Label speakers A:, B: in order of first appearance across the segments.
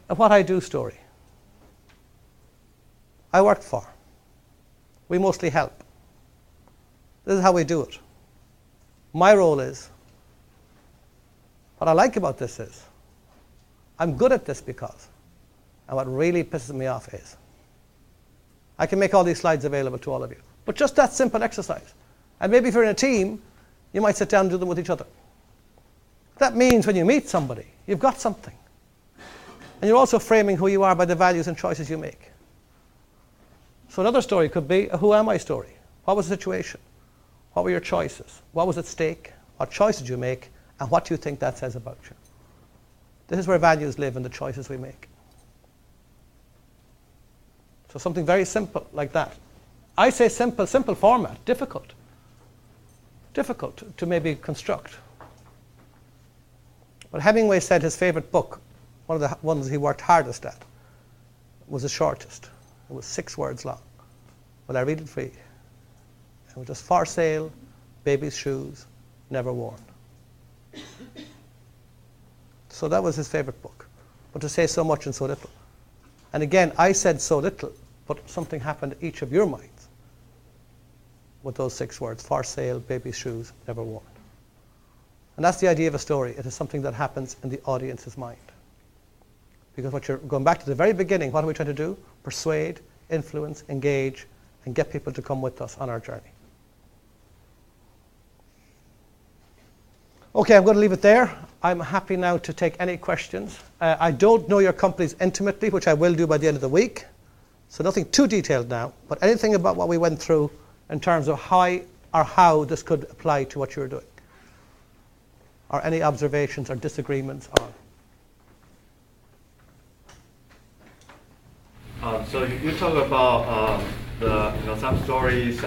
A: a what I do story. I work for. We mostly help. This is how we do it. My role is, what I like about this is, I'm good at this because, and what really pisses me off is, I can make all these slides available to all of you. But just that simple exercise. And maybe if you're in a team, you might sit down and do them with each other. That means when you meet somebody, you've got something. And you're also framing who you are by the values and choices you make. So another story could be a who am I story. What was the situation? What were your choices? What was at stake? What choice did you make? And what do you think that says about you? This is where values live in the choices we make. So something very simple like that. I say simple format, difficult. Difficult to maybe construct. But Hemingway said his favorite book, one of the ones he worked hardest at, was the shortest. It was 6 words long. Will I read it for you? It was just for sale, baby's shoes, never worn. So that was his favorite book. But to say so much in so little. And again, I said so little, but something happened in each of your minds with those 6 words, for sale, baby's shoes, never worn. And that's the idea of a story. It is something that happens in the audience's mind. Because what you're going back to the very beginning, what are we trying to do? Persuade, influence, engage, and get people to come with us on our journey. Okay, I'm going to leave it there. I'm happy now to take any questions. I don't know your companies intimately, which I will do by the end of the week. So nothing too detailed now, but anything about what we went through in terms of how this could apply to what you're doing. Or any observations or disagreements on.
B: So you talk about some stories,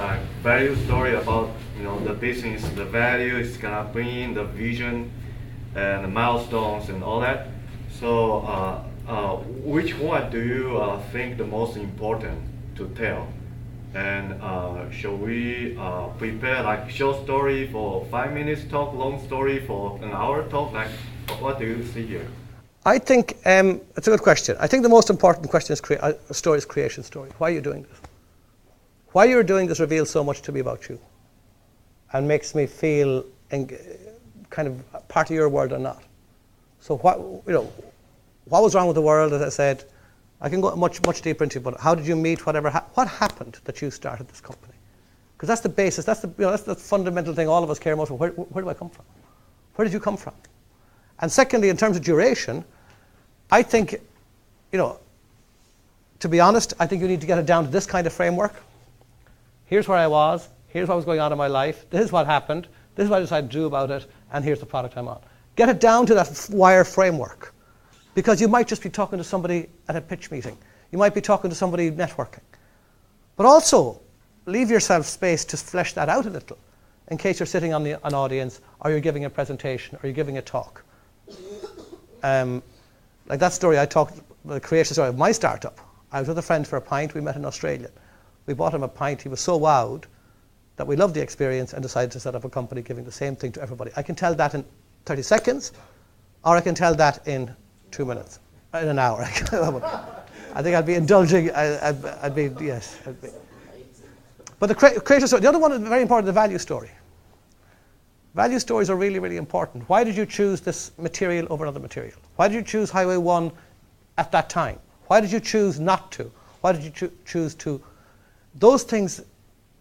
B: value story about the business, the value it's gonna bring, the vision, and the milestones and all that. So which one do you think the most important to tell? And shall we prepare like short story for 5 minutes talk, long story for an hour talk? Like, what do you see here?
A: I think it's a good question. I think the most important question is creation story. Why are you doing this? Why you're doing this reveals so much to me about you, and makes me feel kind of part of your world or not. So what was wrong with the world? As I said, I can go much deeper into it. But how did you meet? What happened that you started this company? Because that's the basis. That's the fundamental thing all of us care most about. Where do I come from? Where did you come from? And secondly, in terms of duration, I think, to be honest, I think you need to get it down to this kind of framework. Here's where I was. Here's what was going on in my life. This is what happened. This is what I decided to do about it. And here's the product I'm on. Get it down to that wire framework. Because you might just be talking to somebody at a pitch meeting. You might be talking to somebody networking. But also, leave yourself space to flesh that out a little in case you're sitting on an audience, or you're giving a presentation, or you're giving a talk. Like that story I talked, the creation story of my startup. I was with a friend for a pint. We met in Australia. We bought him a pint. He was so wowed that we loved the experience and decided to set up a company giving the same thing to everybody. I can tell that in 30 seconds, or I can tell that in 2 minutes, in an hour. I think I'd be indulging. I'd be. But the creation story. The other one is very important. The value story. Value stories are really, really important. Why did you choose this material over another material? Why did you choose Highway 1 at that time? Why did you choose not to? Why did you choose to? Those things,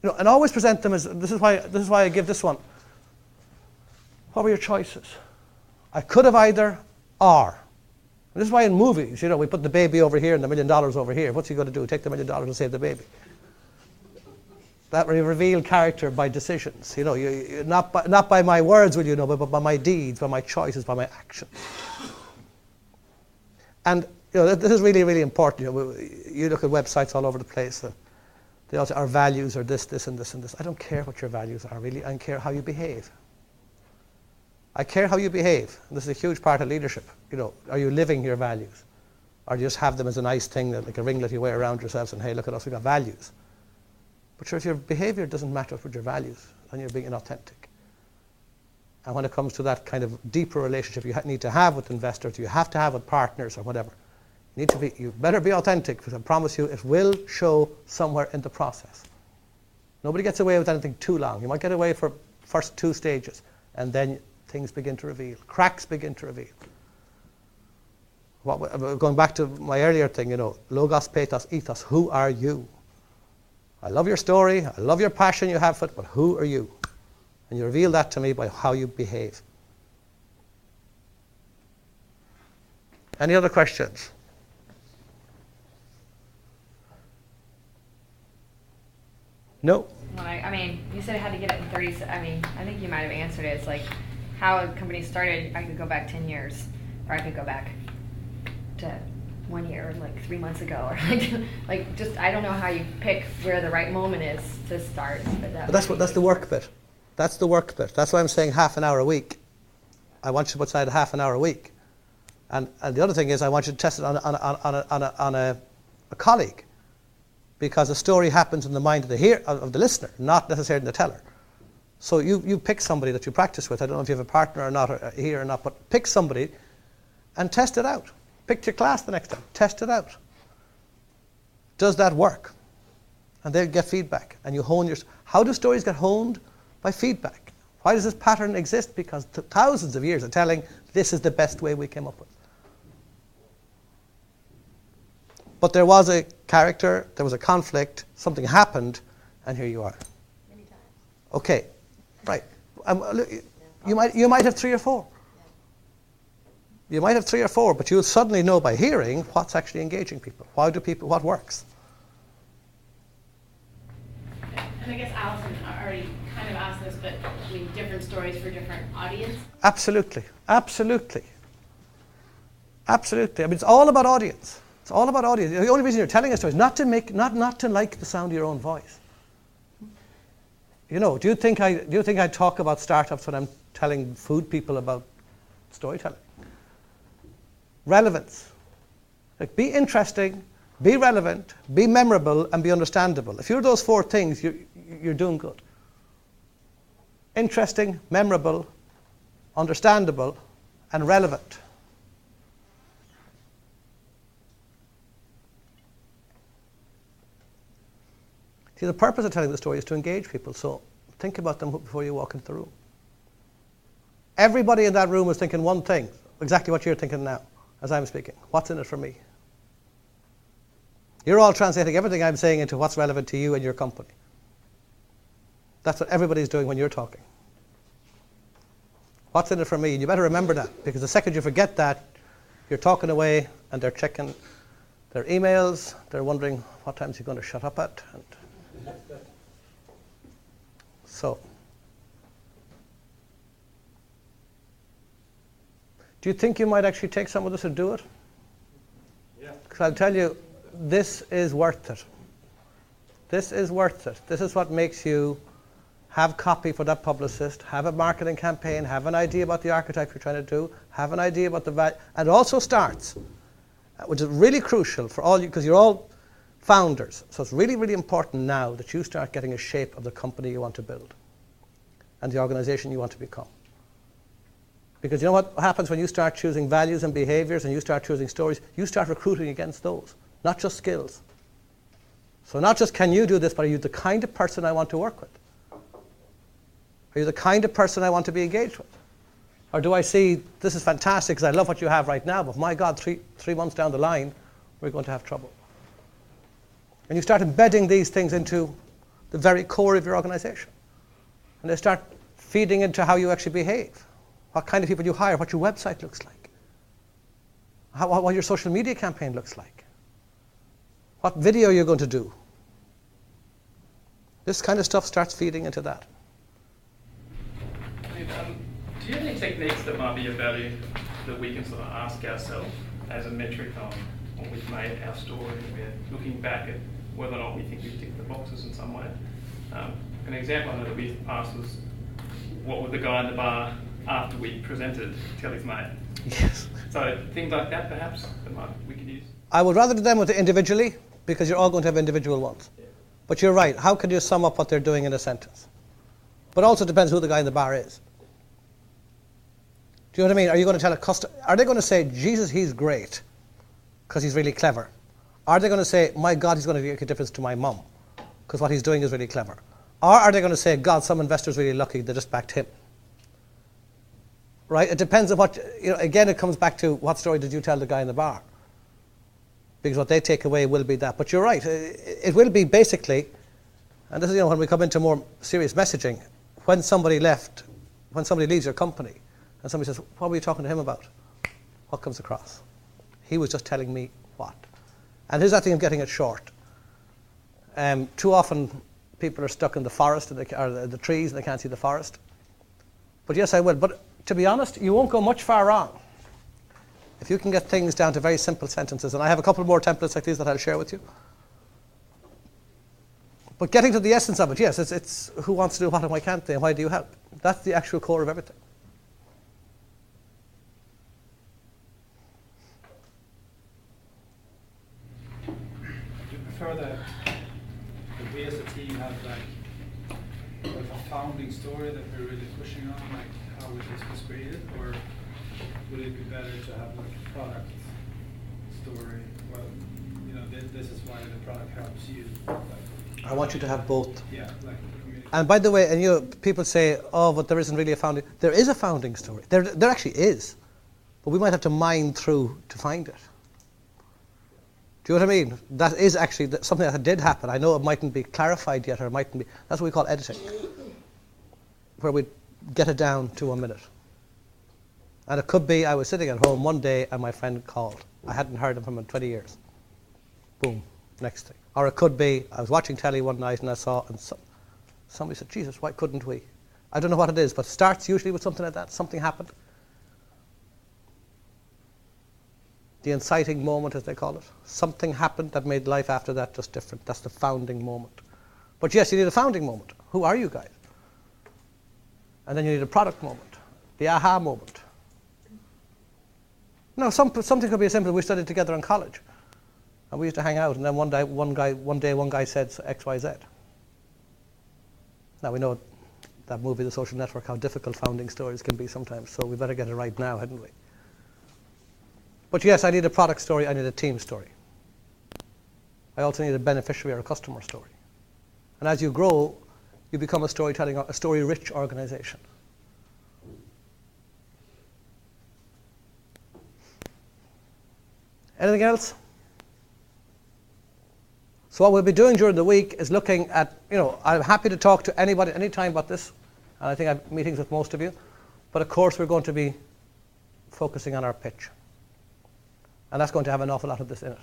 A: and always present them as, this is why I give this one. What were your choices? I could have either, or. And this is why in movies, we put the baby over here and the $1 million over here. What's he going to do? Take the $1 million and save the baby. That will reveal character by decisions. Not by my words, will you know, but by my deeds, by my choices, by my actions. And this is really, really important. You look at websites all over the place. They all say our values are this, this, and this, and this. I don't care what your values are, really. I care how you behave. I care how you behave. And this is a huge part of leadership. Are you living your values? Or do you just have them as a nice thing, like a ringlet you wear around yourselves and, hey, look at us, we've got values. But sure, if your behavior doesn't match up with your values, then you're being inauthentic. And when it comes to that kind of deeper relationship you need to have with investors, you have to have with partners or whatever, You better be authentic, because I promise you it will show somewhere in the process. Nobody gets away with anything too long. You might get away for first 2 stages, and then things begin to reveal. Cracks begin to reveal. Going back to my earlier thing, logos, pathos, ethos. Who are you? I love your story. I love your passion you have for it, but who are you? And you reveal that to me by how you behave. Any other questions? No?
C: Well, I mean, you said I had to get it in 30. I mean, I think you might have answered it. It's like how a company started. I could go back 10 years, or I could go back to 1 year, like 3 months ago, or like just I don't know how you pick where the right moment is to start. But
A: that's the work bit. That's the work bit. That's why I'm saying half an hour a week. I want you to put aside half an hour a week, and the other thing is I want you to test it on a colleague. Because the story happens in the mind of the listener, not necessarily in the teller. So you pick somebody that you practice with. I don't know if you have a partner or not here or not, but pick somebody and test it out. Pick your class the next time. Test it out. Does that work? And they'll get feedback. And you hone your... How do stories get honed? By feedback. Why does this pattern exist? Because thousands of years of telling this is the best way we came up with. But there was a character, there was a conflict, something happened, and here you are.
D: Many times.
A: Okay, right. You might have 3 or 4. You might have 3 or 4, but you'll suddenly know by hearing what's actually engaging people. What works?
D: And I guess Alison already kind of asked this, but I mean, different stories for different audience.
A: Absolutely. I mean, it's all about audience. It's all about audience. The only reason you're telling a story is not to like the sound of your own voice. Do you think I talk about startups when I'm telling food people about storytelling? Relevance. Like, be interesting, be relevant, be memorable, and be understandable. If you're those 4 things, you're doing good. Interesting, memorable, understandable, and relevant. See, the purpose of telling the story is to engage people, so think about them before you walk into the room. Everybody in that room was thinking one thing, exactly what you're thinking now, as I'm speaking. What's in it for me? You're all translating everything I'm saying into what's relevant to you and your company. That's what everybody's doing when you're talking. What's in it for me? And you better remember that, because the second you forget that, you're talking away and they're checking their emails, they're wondering what time's he going to shut up at. So, do you think you might actually take some of this and do it?
B: Yeah.
A: Because I'll tell you, this is worth it. This is worth it. This is what makes you have copy for that publicist, have a marketing campaign, have an idea about the archetype you're trying to do, have an idea about the value, and it also starts, which is really crucial for all you, because you're all founders. So it's really, really important now that you start getting a shape of the company you want to build and the organization you want to become. Because you know what happens when you start choosing values and behaviors and you start choosing stories? You start recruiting against those, not just skills. So not just can you do this, but are you the kind of person I want to work with? Are you the kind of person I want to be engaged with? Or do I see, this is fantastic because I love what you have right now, but my God, three months down the line, we're going to have trouble. And you start embedding these things into the very core of your organization. And they start feeding into how you actually behave, what kind of people you hire, what your website looks like, what your social media campaign looks like, what video you're going to do. This kind of stuff starts feeding into that.
E: Do you have any techniques that might be of value that we can sort of ask ourselves as a metric on when we've made our story and we're looking back at whether or not we think we've ticked the boxes in some way? An example I know that we asked was, what would the guy in the bar after we presented tell his mate?
A: Yes.
E: So things like that perhaps that we could use.
A: I would rather do them with individually, because you're all going to have individual ones. Yeah. But you're right, how can you sum up what they're doing in a sentence? But also depends who the guy in the bar is. Do you know what I mean? Are you going to tell a customer, are they going to say, Jesus, he's great? because he's really clever? Are they going to say, my God, he's going to make a difference to my mum because what he's doing is really clever? Or are they going to say, God, some investor's really lucky, they just backed him? Right? It depends on what, again, it comes back to what story did you tell the guy in the bar? Because what they take away will be that. But you're right, it will be basically, and this is when we come into more serious messaging, when somebody leaves your company, and somebody says, what were you talking to him about? What comes across? He was just telling me what? And here's that thing of getting it short. Too often people are stuck in the forest or the trees and they can't see the forest. But yes, I will. But to be honest, you won't go much far wrong if you can get things down to very simple sentences. And I have a couple more templates like these that I'll share with you. But getting to the essence of it, yes, it's who wants to do what and why can't they and why do you help? That's the actual core of everything.
F: Do you prefer that we as a team have like a founding story that we're really pushing on, like how this was created, or would it be better to have like a product story? Well, this is why the product helps you. Like,
A: I want you to have both.
F: yeah, like
A: And by the way, and people say, oh, but there isn't really a founding. There is a founding story. There actually is. But we might have to mine through to find it. Do you know what I mean? That is actually something that did happen. I know it mightn't be clarified yet, or it mightn't be. That's what we call editing, where we get it down to 1 minute. And it could be I was sitting at home one day and my friend called. I hadn't heard him from him in 20 years. Boom, next thing. Or it could be I was watching telly one night and I saw, and somebody said, Jesus, why couldn't we? I don't know what it is, but it starts usually with something like that. Something happened. The inciting moment, as they call it. Something happened that made life after that just different. That's the founding moment. But yes, you need a founding moment. Who are you guys? And then you need a product moment. The aha moment. No, something could be as simple as we studied together in college. And we used to hang out, and then one day one guy said X, Y, Z. Now we know that movie, The Social Network, how difficult founding stories can be sometimes, so we better get it right now, hadn't we? But yes, I need a product story, I need a team story. I also need a beneficiary or a customer story. And as you grow, you become a story-rich organization. Anything else? So what we'll be doing during the week is looking at, I'm happy to talk to anybody anytime about this. And I think I have meetings with most of you. But of course, we're going to be focusing on our pitch. And that's going to have an awful lot of this in it.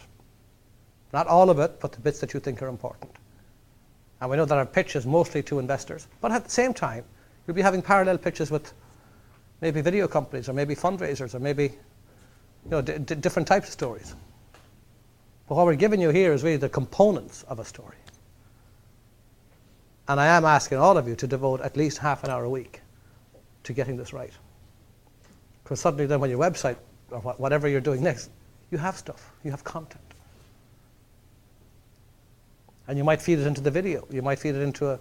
A: Not all of it, but the bits that you think are important. And we know that our pitch is mostly to investors. But at the same time, you'll be having parallel pitches with maybe video companies or maybe fundraisers or maybe different types of stories. But what we're giving you here is really the components of a story. And I am asking all of you to devote at least half an hour a week to getting this right. Because suddenly then when your website or whatever you're doing next, you have stuff, you have content. And you might feed it into the video. You might feed it into a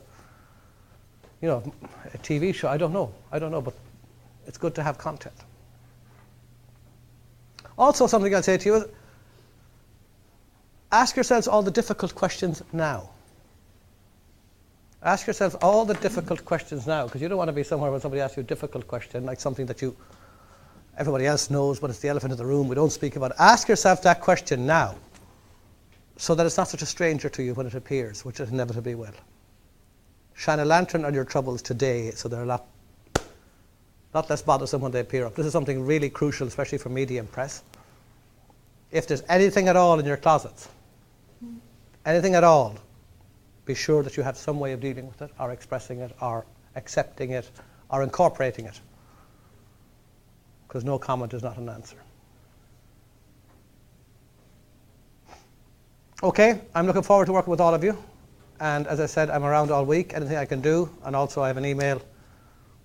A: TV show. I don't know, but it's good to have content. Also, something I'll say to you is, ask yourselves all the difficult questions now. Ask yourselves all the difficult questions now, because you don't want to be somewhere when somebody asks you a difficult question, like something that everybody else knows, but it's the elephant in the room, we don't speak about it. Ask yourself that question now, so that it's not such a stranger to you when it appears, which it inevitably will. Shine a lantern on your troubles today, so they're a lot less bothersome when they appear up. This is something really crucial, especially for media and press. If there's anything at all in your closets, anything at all, be sure that you have some way of dealing with it, or expressing it, or accepting it, or incorporating it. Because no comment is not an answer. Okay, I'm looking forward to working with all of you. And as I said, I'm around all week, anything I can do. And also I have an email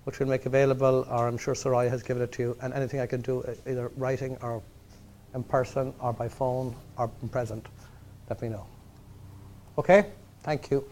A: which we'll make available, or I'm sure Soraya has given it to you. And anything I can do, either writing or in person or by phone or present, let me know. Okay? Thank you.